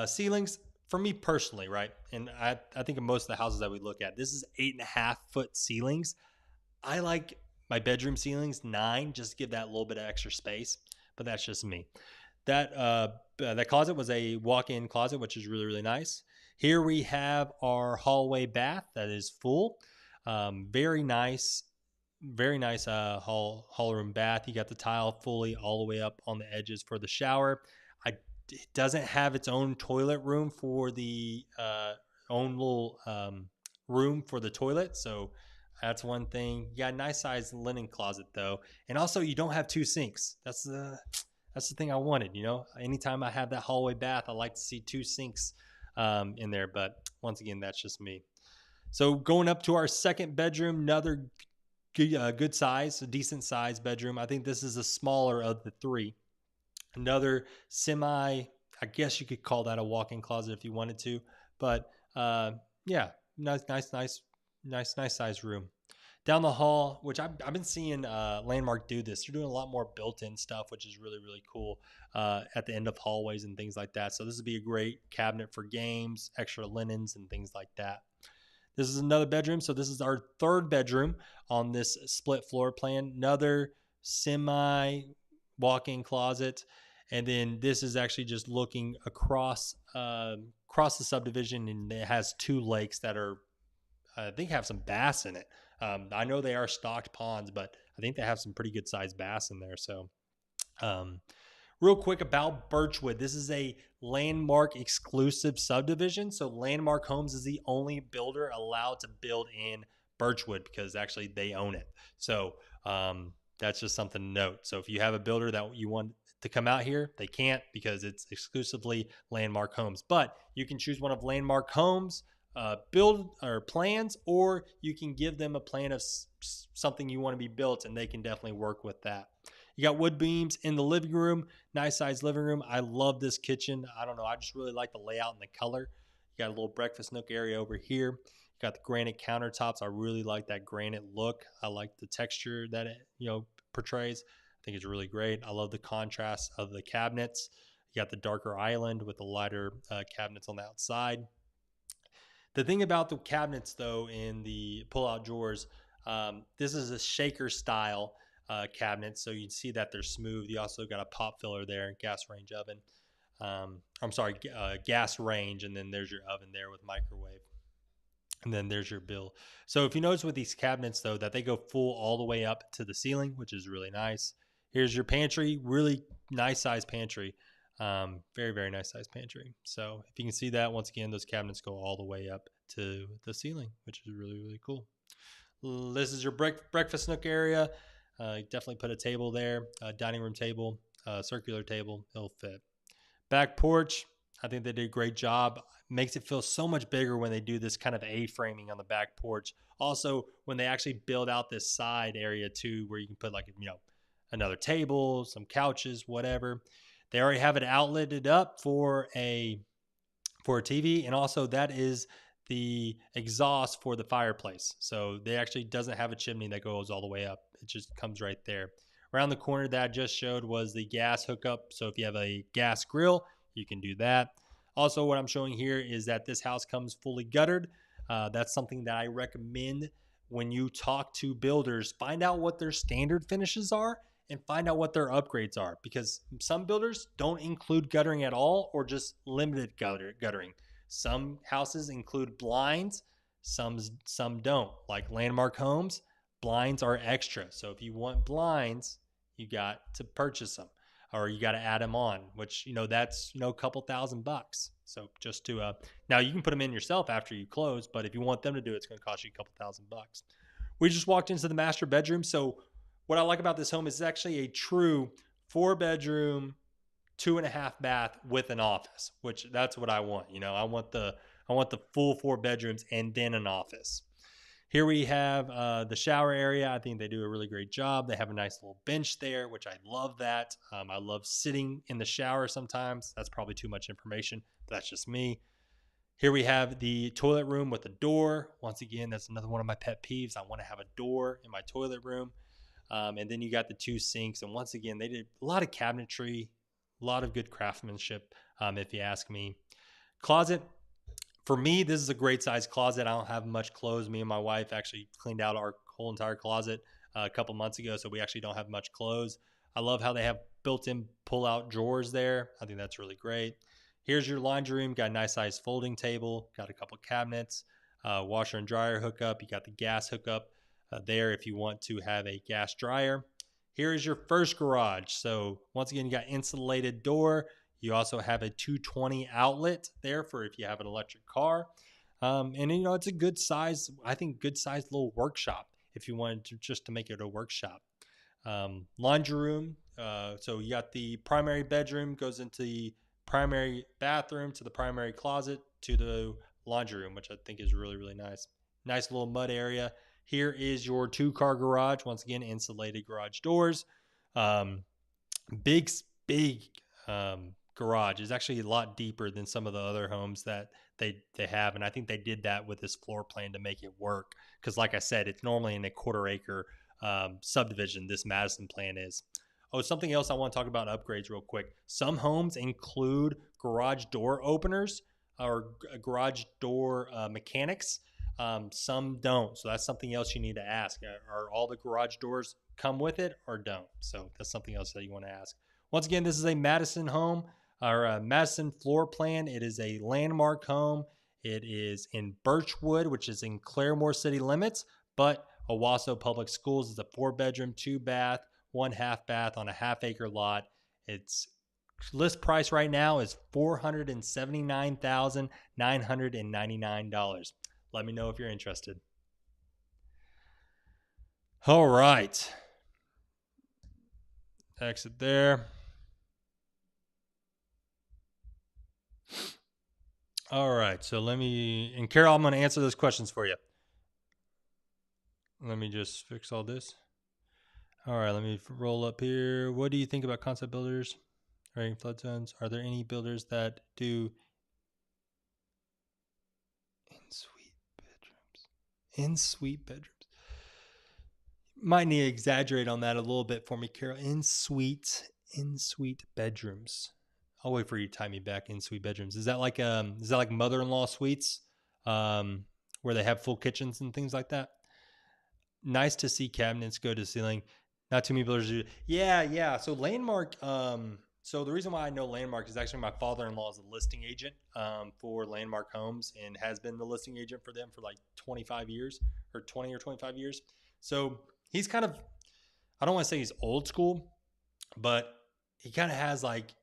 Ceilings, for me personally, right? And I think of most of the houses that we look at, this is 8.5 foot ceilings. I like my bedroom ceilings 9, just to give that little bit of extra space, but that's just me. that closet was a walk-in closet, which is really, really nice. Here we have our hallway bath that is full. Very nice, very nice hall room bath. You got the tile fully all the way up on the edges for the shower. It doesn't have its own toilet room for the own little room for the toilet, so that's one thing. You got a nice sized linen closet though, and also you don't have two sinks. That's the thing I wanted. Anytime I have that hallway bath, I like to see two sinks in there. But once again, that's just me. So going up to our second bedroom, another good size, a decent size bedroom. I think this is the smaller of the three. Another I guess you could call that a walk-in closet if you wanted to, but yeah, nice size room. Down the hall, which I've been seeing Landmark do this. They're doing a lot more built-in stuff, which is really, really cool at the end of hallways and things like that. So this would be a great cabinet for games, extra linens and things like that. This is another bedroom. So this is our third bedroom on this split floor plan. Another semi walk-in closet. And then this is actually just looking across the subdivision, and it has two lakes that are, I think, have some bass in it. I know they are stocked ponds, but I think they have some pretty good sized bass in there. So, real quick about Birchwood. This is a Landmark exclusive subdivision. So Landmark Homes is the only builder allowed to build in Birchwood because actually they own it. So that's just something to note. So if you have a builder that you want to come out here, they can't because it's exclusively Landmark Homes. But you can choose one of Landmark Homes build or plans, or you can give them a plan of something you want to be built, and they can definitely work with that. You got wood beams in the living room, nice size living room. I love this kitchen. I don't know, I just really like the layout and the color. You got a little breakfast nook area over here. You got the granite countertops. I really like that granite look. I like the texture that it portrays. I think it's really great. I love the contrast of the cabinets. You got the darker island with the lighter cabinets on the outside. The thing about the cabinets, though, in the pull-out drawers, this is a shaker style cabinet, so you can see that they're smooth. You also got a pop filler there, gas range oven. Gas range, and then there's your oven there with microwave. And then there's your bill. So if you notice with these cabinets, though, that they go full all the way up to the ceiling, which is really nice. Here's your pantry, really nice size pantry. Very, very nice size pantry. So if you can see that, once again, those cabinets go all the way up to the ceiling, which is really, really cool. This is your breakfast nook area. Definitely put a table there, a dining room table, circular table. It'll fit. Back porch, I think they did a great job. Makes it feel so much bigger when they do this kind of A-framing on the back porch. Also, when they actually build out this side area too, where you can put another table, some couches, whatever. They already have it outletted up for a TV, and also that is the exhaust for the fireplace. So they actually doesn't have a chimney that goes all the way up. It just comes right there. Around the corner that I just showed was the gas hookup. So if you have a gas grill, you can do that. Also, what I'm showing here is that this house comes fully guttered. That's something that I recommend when you talk to builders. Find out what their standard finishes are and find out what their upgrades are, because some builders don't include guttering at all or just limited guttering. Some houses include blinds, some don't. Like Landmark Homes, blinds are extra. So if you want blinds, you got to purchase them, or you got to add them on, which, that's, a couple $1,000. So just to, now you can put them in yourself after you close, but if you want them to do it, it's going to cost you a couple $1,000. We just walked into the master bedroom. So what I like about this home is it's actually a true 4-bedroom, 2.5 bath with an office, which that's what I want. I want the full 4 bedrooms and then an office. Here we have the shower area. I think they do a really great job. They have a nice little bench there, which I love that. I love sitting in the shower sometimes. That's probably too much information, but that's just me. Here we have the toilet room with a door. Once again, that's another one of my pet peeves. I want to have a door in my toilet room. And then you got the 2 sinks. And once again, they did a lot of cabinetry, a lot of good craftsmanship, if you ask me. Closet. For me, this is a great size closet. I don't have much clothes. Me and my wife actually cleaned out our whole entire closet a couple months ago, so we actually don't have much clothes. I love how they have built-in pull-out drawers there. I think that's really great. Here's your laundry room. Got a nice size folding table. Got a couple cabinets, washer and dryer hookup. You got the gas hookup there if you want to have a gas dryer. Here is your first garage. So once again, you got insulated door. You also have a 220 outlet there for if you have an electric car. And it's a good size, I think good sized little workshop if you wanted to just to make it a workshop. Laundry room. So you got the primary bedroom goes into the primary bathroom to the primary closet to the laundry room, which I think is really, really nice. Nice little mud area. Here is your 2-car garage. Once again, insulated garage doors. Big garage is actually a lot deeper than some of the other homes that they have. And I think they did that with this floor plan to make it work. Because like I said, it's normally in a 1/4 acre subdivision. This Madison plan is. Oh, something else I want to talk about upgrades real quick. Some homes include garage door openers or garage door mechanics. Some don't. So that's something else you need to ask. Are all the garage doors come with it or don't? So that's something else that you want to ask. Once again, this is a Madison home or a Madison floor plan. It is a landmark home. It is in Birchwood, which is in Claremore city limits, but Owasso Public Schools is a 4-bedroom, 2-bath, 1/2 bath on a 1/2 acre lot. Its list price right now is $479,999. Let me know if you're interested. All right. Exit there. All right. So and Carol, I'm going to answer those questions for you. Let me just fix all this. All right. Let me roll up here. What do you think about concept builders? Flood zones? Are there any builders that do in suite bedrooms? Might need to exaggerate on that a little bit for me, Carol. In suite bedrooms. I'll wait for you to tie me back. In suite bedrooms. Is that like mother-in-law suites where they have full kitchens and things like that? Nice to see cabinets go to ceiling. Not too many builders do. Yeah. So Landmark. So the reason why I know Landmark is actually my father-in-law is a listing agent for Landmark Homes and has been the listing agent for them for like 25 years or 20 or 25 years. So he's kind of, I don't want to say he's old school, but he kind of has like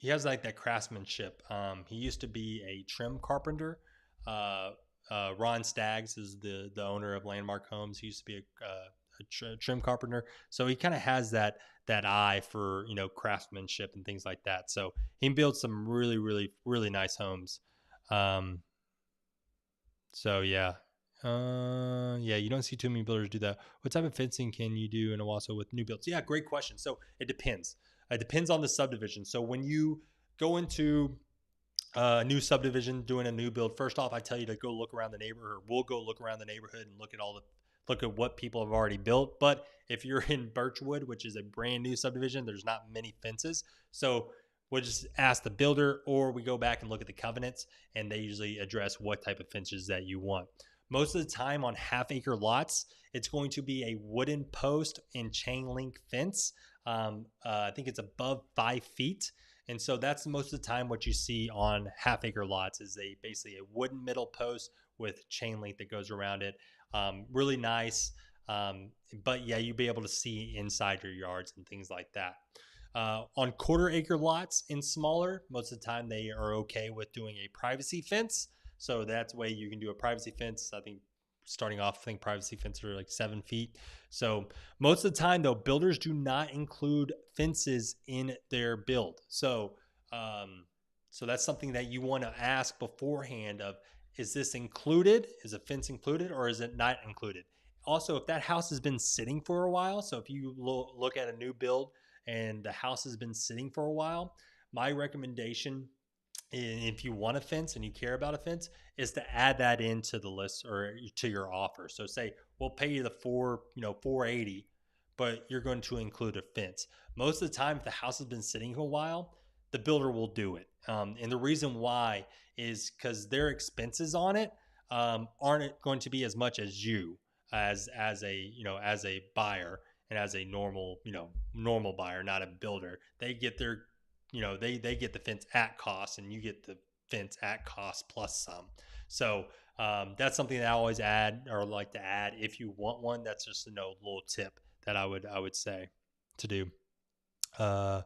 that craftsmanship. He used to be a trim carpenter. Ron Staggs is the owner of Landmark Homes. He used to be a trim carpenter. So he kind of has that eye for, craftsmanship and things like that. So he built some really, really, really nice homes. So yeah. You don't see too many builders do that. What type of fencing can you do in Owasso with new builds? Yeah, great question. So it depends. It depends on the subdivision. So when you go into a new subdivision doing a new build, first off, I tell you to go look around the neighborhood. We'll go look around the neighborhood and look at what people have already built. But if you're in Birchwood, which is a brand new subdivision, there's not many fences. So we'll just ask the builder, or we go back and look at the covenants, and they usually address what type of fences that you want. Most of the time on 1/2 acre lots, it's going to be a wooden post and chain link fence. I think it's above 5 feet. And so that's most of the time what you see on 1/2 acre lots is basically a wooden middle post with chain link that goes around it. Really nice. But yeah, you'll be able to see inside your yards and things like that. On 1/4 acre lots and smaller, most of the time they are okay with doing a privacy fence. So that's way you can do a privacy fence. I think starting off, privacy fences are like 7 feet. So most of the time though, builders do not include fences in their build. So, so that's something that you want to ask beforehand of, is this included? Is a fence included or is it not included? Also, if that house has been sitting for a while, so if you look at a new build and the house has been sitting for a while, my recommendation, if you want a fence and you care about a fence, is to add that into the list or to your offer. So say, we'll pay you the $480, but you're going to include a fence. Most of the time, if the house has been sitting for a while, the builder will do it. And the reason why is because their expenses on it aren't going to be as much as you as a buyer. and as a normal buyer, not a builder, they get their, they get the fence at cost, and you get the fence at cost plus some. So that's something that I always add, or like to add, if you want one. That's just a little tip that I would say to do. What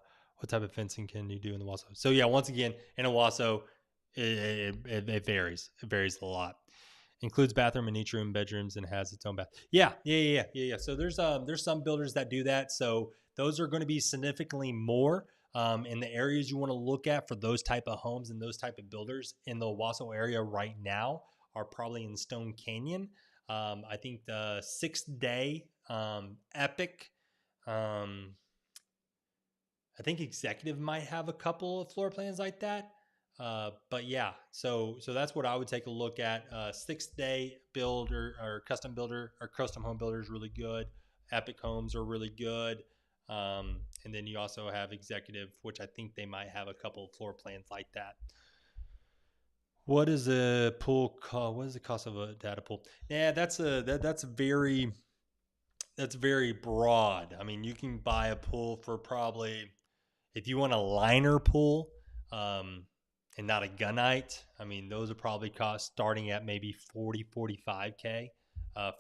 type of fencing can you do in the Owasso? So yeah, once again, in Owasso, it varies. It varies a lot. Includes bathroom in each room, bedrooms, and has its own bath. Yeah. So there's some builders that do that. So those are going to be significantly more in the areas you want to look at for those type of homes and those type of builders in the Owasso area right now are probably in Stone Canyon. I think the 6-day Epic. I think Executive might have a couple of floor plans like that. But yeah, so that's what I would take a look at. 6-day builder or custom builder or custom home builder is really good. Epic Homes are really good. And then you also have Executive, which I think they might have a couple of floor plans like that. What is a pool cost? What is the cost of a data pool? Yeah, that's very broad. I mean, you can buy a pool for probably, if you want a liner pool, and not a gunite, I mean, those are probably cost starting at maybe 45K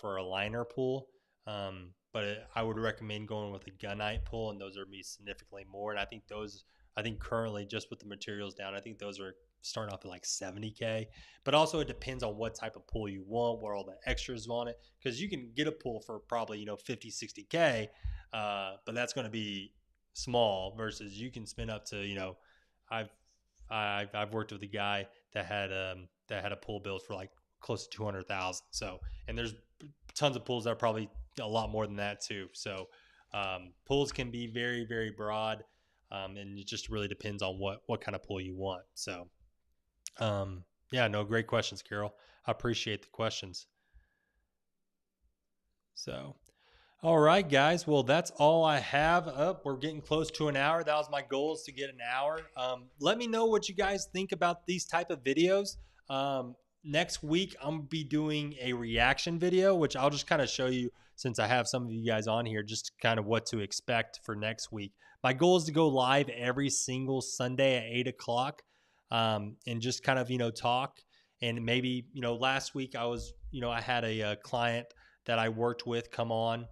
for a liner pool. But I would recommend going with a gunite pool, and those are be significantly more. And I think currently, just with the materials down, I think those are starting off at like 70K. But also it depends on what type of pool you want, what all the extras on it, because you can get a pool for probably 50, 60K, but that's going to be small versus you can spend up to I've worked with a guy that had a pool built for like close to 200,000. So, and there's tons of pools that are probably a lot more than that too. So pools can be very, very broad, and it just really depends on what kind of pool you want. So yeah, no, great questions, Carol. I appreciate the questions. So all right, guys. Well, that's all I have up. We're getting close to an hour. That was my goal, is to get an hour. Let me know what you guys think about these type of videos. Next week, I'm going to be doing a reaction video, which I'll just kind of show you, since I have some of you guys on here, just kind of what to expect for next week. My goal is to go live every single Sunday at 8 o'clock, and just kind of, talk. And maybe, last week I had a client that I worked with come on,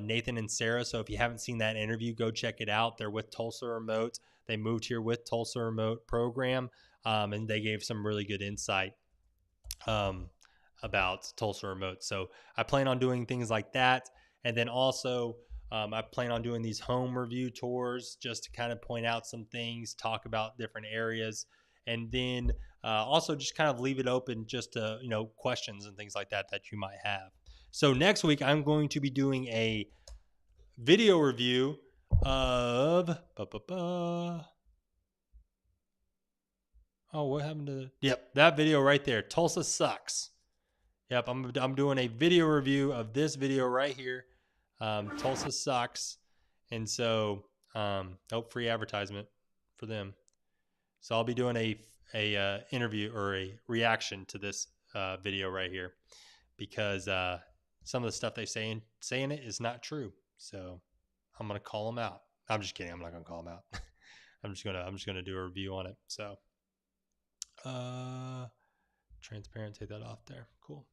Nathan and Sarah. So if you haven't seen that interview, go check it out. They're with Tulsa Remote. They moved here with Tulsa Remote program, and they gave some really good insight about Tulsa Remote. So I plan on doing things like that. And then also I plan on doing these home review tours, just to kind of point out some things, talk about different areas, and then also just kind of leave it open just to, questions and things like that you might have. So next week, I'm going to be doing a video review of... Oh, what happened to... Yep, that video right there. Tulsa sucks. Yep, I'm doing a video review of this video right here. Tulsa sucks. And so, free advertisement for them. So I'll be doing a interview or a reaction to this video right here, because some of the stuff they saying it is not true. So I'm going to call them out. I'm just kidding. I'm not going to call them out. I'm just going to do a review on it. So, transparent, take that off there. Cool.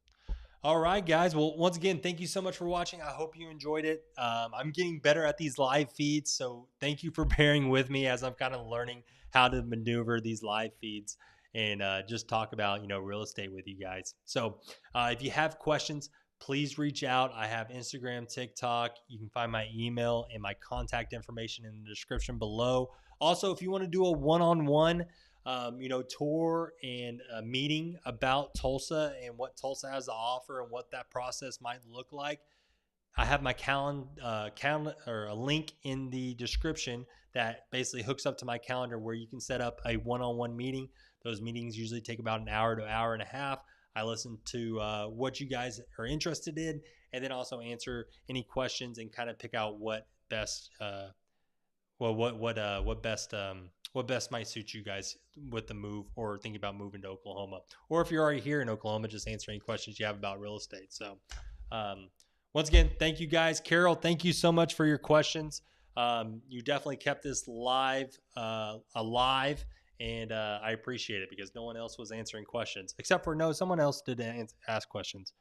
All right, guys. Well, once again, thank you so much for watching. I hope you enjoyed it. I'm getting better at these live feeds, so thank you for bearing with me as I'm kind of learning how to maneuver these live feeds and just talk about, real estate with you guys. So if you have questions, please reach out. I have Instagram, TikTok. You can find my email and my contact information in the description below. Also, if you want to do a one-on-one, tour and a meeting about Tulsa and what Tulsa has to offer and what that process might look like, I have my calendar or a link in the description that basically hooks up to my calendar, where you can set up a one-on-one meeting. Those meetings usually take about an hour to an hour and a half. I listen to what you guys are interested in, and then also answer any questions and kind of pick out what best, what best might suit you guys with the move, or thinking about moving to Oklahoma. Or if you're already here in Oklahoma, just answer any questions you have about real estate. So Once again, thank you guys. Carol, thank you so much for your questions. You definitely kept this alive, and I appreciate it because no one else was answering questions except for someone else did ask questions.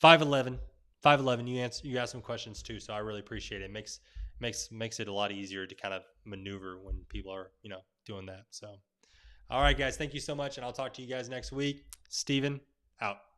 5'11", 5'11", you asked some questions too, so I really appreciate it. Makes it a lot easier to kind of maneuver when people are doing that. So, all right, guys, thank you so much, and I'll talk to you guys next week. Steven, out.